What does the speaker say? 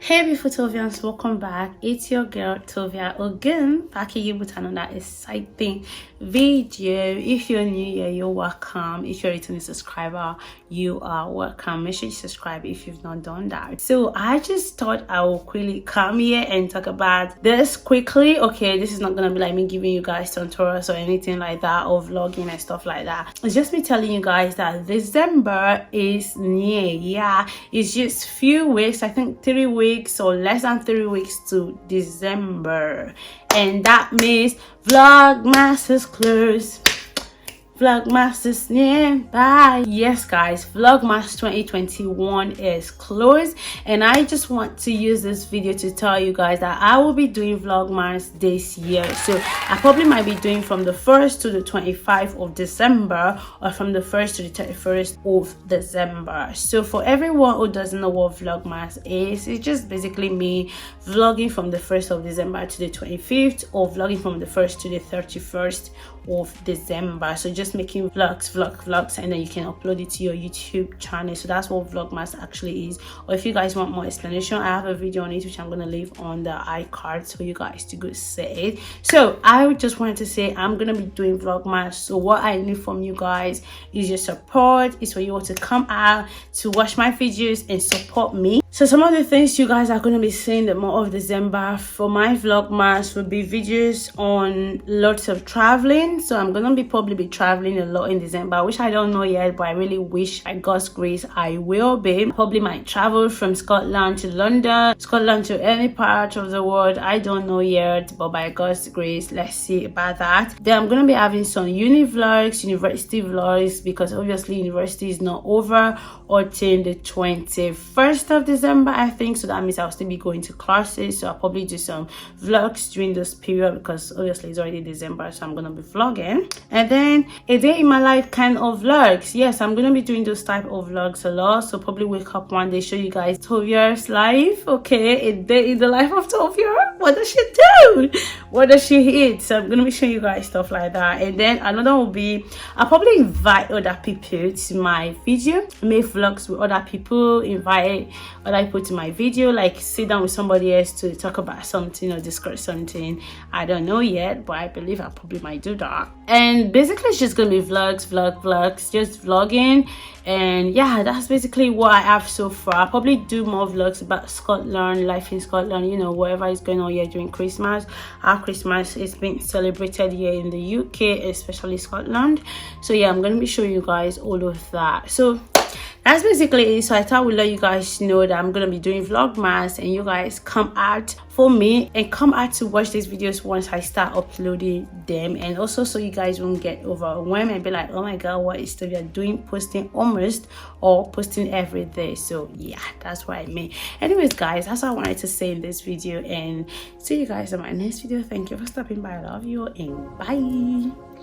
Hey beautiful Tovians, welcome back. It's your girl Tovia again, back again with another exciting video. If you're new here, you're welcome. If you're a returning subscriber, you are welcome. Make sure you subscribe if you've not done that. So I just thought I will quickly come here and talk about this quickly. Okay, this is not gonna be like me giving you guys tutorials or anything like that, or vlogging and stuff like that. It's just me telling you guys that December is near. Yeah, it's just few weeks, I think 3 weeks or less than 3 weeks to December, and that means Vlogmas is close. Vlogmas is nearby. Yes guys, Vlogmas 2021 is closed, and I just want to use this video to tell you guys that I will be doing Vlogmas this year. So I probably might be doing from the 1st to the 25th of December, or from the 1st to the 31st of December. So for everyone who doesn't know what Vlogmas is, it's just basically me vlogging from the 1st of December to the 25th, or vlogging from the 1st to the 31st of December. So just making vlogs, and then you can upload it to your YouTube channel. So that's what Vlogmas actually is. Or if you guys want more explanation, I have a video on it which I'm gonna leave on the iCard so you guys to go see it. So I just wanted to say I'm gonna be doing Vlogmas. So what I need from you guys is your support. Is for you all to come out to watch my videos and support me. So some of the things you guys are going to be seeing the month of December for my Vlogmas will be videos on lots of traveling. So I'm going to probably be traveling a lot in December, which I don't know yet, but I really wish by God's grace I will be. Probably might travel from Scotland to London, Scotland to any part of the world. I don't know yet, but by God's grace, let's see about that. Then I'm going to be having some uni vlogs, university vlogs, because obviously university is not over until the 21st of December, I think. So that means I'll still be going to classes. So I'll probably do some vlogs during this period, because obviously it's already December, so I'm gonna be vlogging. And then a day in my life kind of vlogs. Yes, I'm gonna be doing those type of vlogs a lot. So probably wake up one day, show you guys Tovia's life. Okay, a day in the life of Tovia. What does she do? What does she eat? So I'm gonna be showing you guys stuff like that. And then another will be, I'll probably invite other people to my video, make vlogs with other people, invite other people to my video, like sit down with somebody else to talk about something or discuss something. I don't know yet, but I believe I probably might do that. And basically it's just gonna be vlogs, just vlogging. And yeah, that's basically what I have so far. I'll probably do more vlogs about Scotland, life in Scotland, you know, whatever is going on here during Christmas. How Christmas is being celebrated here in the UK, especially Scotland. So yeah, I'm gonna be showing you guys all of that. So that's basically it. So I thought I would let you guys know that I'm gonna be doing Vlogmas, and you guys come out for me and come out to watch these videos once I start uploading them. And also so you guys won't get overwhelmed and be like, oh my god, what is Tovia doing, posting almost or posting every day? So yeah, that's what I mean. Anyways guys, that's what I wanted to say in this video, and see you guys in my next video. Thank you for stopping by. I love you, and bye.